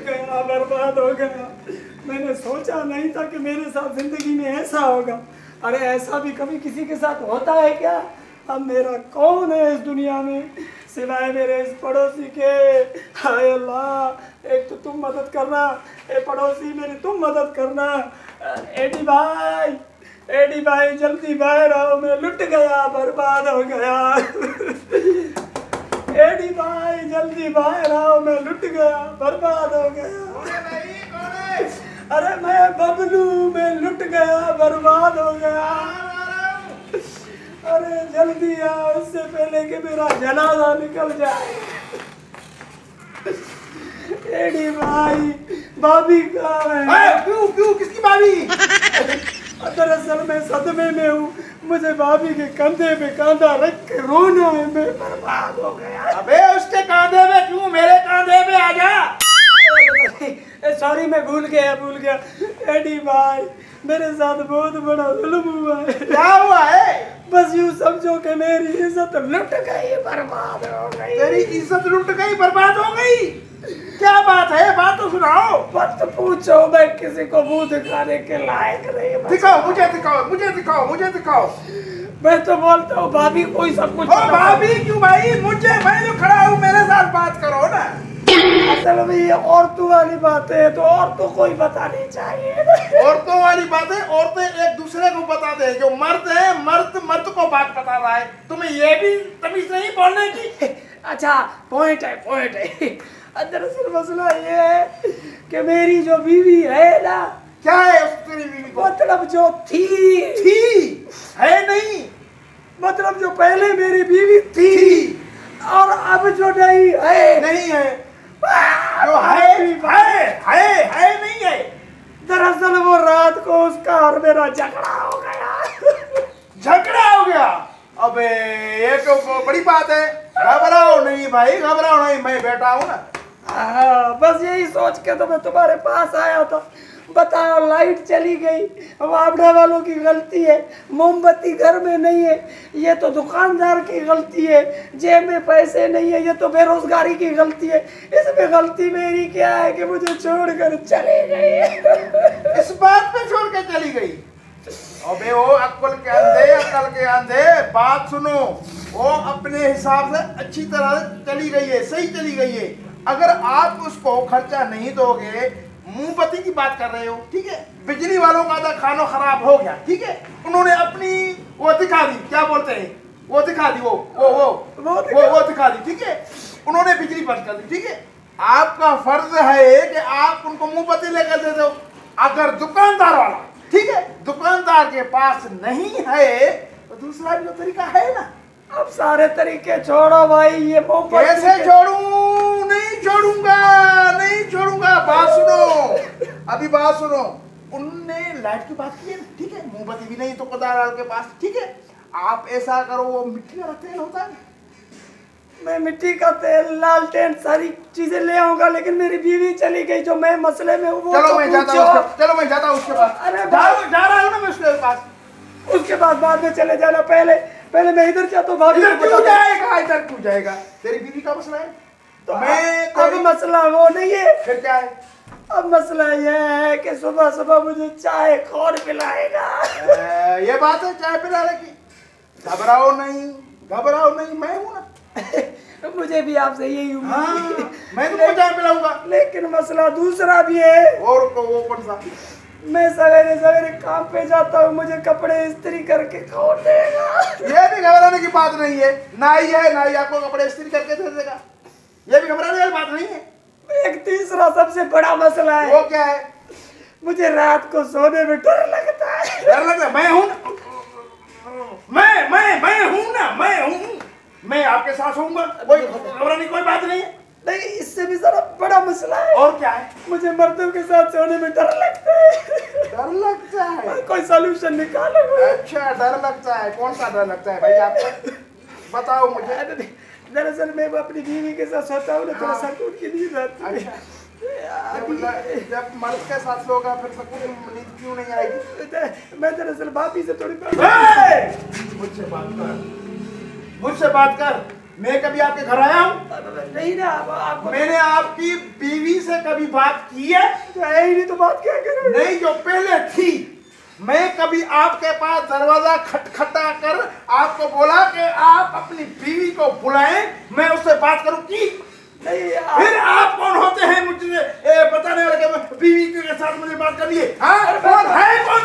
गया, बर्बाद हो गया। मैंने सोचा नहीं था कि मेरे साथ जिंदगी में ऐसा होगा। अरे ऐसा भी कभी किसी के साथ होता है क्या? अब मेरा कौन है इस दुनिया में सिवाय मेरे इस पड़ोसी के? हाय अल्लाह, एक तो तुम मदद करना, ए पड़ोसी मेरी तुम मदद करना। एडी भाई जल्दी बाहर आओ, मैं लुट गया, बर्बाद हो गया। एडी भाई जल्दी बाहर आओ, मैं लुट गया, बर्बाद हो गया। अरे मैं बबलू, मैं लुट गया, बर्बाद हो गया। अरे जल्दी आओ, इससे पहले कि मेरा जनाजा निकल जाए। एडी भाई, भाभी कहाँ है? क्यों किसकी भाभी? दरअसल मैं सदमे में हूँ, मुझे भाभी के कंधे पे कंधा रख के रोना है, मैं बर्बाद हो गया। अबे उसके कंधे पे क्यों, मेरे कंधे पे आ जा। सॉरी, मैं भूल गया। एडी भाई, मेरे साथ बहुत बड़ा जुल्म हुआ है। क्या हुआ है? बस यूँ समझो कि मेरी इज्जत लुट गई, बर्बाद हो गई। तेरी इज्जत लुट गई, बर्बाद हो गई? क्या बात है, बात तो सुनाओ। मत पूछो, मैं किसी को मुंह दिखाने के लायक नहीं। दिखाओ, मुझे दिखाओ। मैं तो बोलता हूँ भाभी कोई सब कुछ। भाभी क्यों भाई? मैं जो खड़ा हूँ, मेरे साथ बात करो ना। असल में ये औरतों वाली बातें है तो औरतों को ही बतानी चाहिए। औरतों वाली बातें औरतें एक दूसरे को बता दे। जो मर्द है, मर्द को बात बता रहा है। तुम्हें ये भी तमीज नहीं बोलने की? अच्छा, पॉइंट है। दरअसल मसला ये है कि मेरी जो बीवी है ना। क्या है तेरी बीवी को? मतलब जो थी है नहीं, मतलब जो पहले मेरी बीवी थी और अब जो नहीं है। जो है नहीं है। दरअसल वो रात को उसका और मेरा झगड़ा हो गया। अबे ये तो बड़ी बात है। घबराओ नहीं भाई, मैं बैठा हूँ ना। बस यही सोच के तो मैं तुम्हारे पास आया था। बताओ, लाइट चली गई, वापड़े वालों की गलती है, मोमबत्ती घर में नहीं है, ये तो दुकानदार की गलती है, जेब में पैसे नहीं है, ये तो बेरोजगारी की गलती है। इसमें गलती मेरी क्या है कि मुझे छोड़कर चली गई? इस बात पे छोड़ के चली गई? अबे वो अक्ल के अंधे, बात सुनो। वो अपने हिसाब से अच्छी तरह चली गई है, सही चली गई है। अगर आप उसको खर्चा नहीं दोगे, मोमबत्ती की बात कर रहे हो, ठीक है, बिजली वालों का तो खाना खराब हो गया, ठीक है, उन्होंने अपनी वो दिखा दी, क्या बोलते हैं, वो दिखा दी, वो दिखा दी, ठीक है, उन्होंने बिजली बंद कर दी, ठीक है। आपका फर्ज है कि आप उनको मोमबत्ती लेकर दे दो। अगर दुकानदार वाला, ठीक है, दुकानदार के पास नहीं है तो दूसरा भी तो तरीका है ना। अब सारे तरीके छोड़ो भाई, ये कैसे छोड़ूं? नहीं छोड़ूंगा। बात सुनो। उनने लाइट की बात की है, ठीक है, मोमबत्ती भी नहीं तो दुकानदार के पास, ठीक है। आप ऐसा करो, वो मिट्टी वाला तेल होता है, मैं मिट्टी का तेल, लालटेन, सारी चीजें ले आऊंगा, लेकिन मेरी बीवी चली गई जो मैं मसले में हूँ। चलो मैं जाता हूँ उसके पास। अरे जा रहा हूँ ना मैं उसके पास। उसके बाद में चले जाना। पहले मैं इधर जाता हूँ। भाभी इधर क्यों जाएगा? तेरी बीवी का मसला है तो अब मसला वो नहीं है। फिर क्या है? अब मसला ये है कि सुबह सुबह मुझे चाय कौन पिलाएगा? ये बात है चाय पिलाने की। घबराओ नहीं, मैं हूँ ना। मुझे भी आपसे यही उम्मीद है। मैं तुमको चाय पिलाऊंगा। लेकिन मसला दूसरा भी है। और वो कौन सा? मैं सवेरे काम पे जाता हूँ, मुझे कपड़े इस्त्री करके कौन देगा? ये भी घबराने की बात नहीं है। नाई आपको कपड़े इस्त्री करके दे देगा। ये भी घबराने वाली बात नहीं है। एक तीसरा सबसे बड़ा मसला है। वो क्या है? मुझे रात को सोने में डर लगता है। मैं हूँ ना, मैं आपके साथ होऊंगा। कोई घबराने की कोई बात नहीं है। नहीं, इससे भी जरा बड़ा मसला है। और क्या है? मुझे मर्दों के साथ सोने में डर लगता है। कोई सॉल्यूशन निकालो। अच्छा, डर लगता है। कौन सा डर लगता है भाई आपको? बताओ मुझे। दरअसल मैं अपनी बीवी के साथ सोता हूँ ना, थोड़ा सकून की नींद आती है। जब मर्द के साथ सोगा फिर सकून नींद क्यों नहीं आएगी? मैं दरअसल भाभी से थोड़ी मुझसे बात कर। मैं कभी आपके घर आया हूँ? नहीं ना आपको मैंने आपकी बीवी से कभी बात की है? है ही नहीं तो बात क्या करें? नहीं, जो पहले थी। मैं कभी आपके पास दरवाजा खटखटा कर आपको बोला कि आप अपनी बीवी को बुलाएं, मैं उससे बात करूं की? नहीं फिर आप कौन होते हैं मुझे बताने वाले कि बीवी के साथ मुझे बात करनी है? हाँ, कौन है? कौन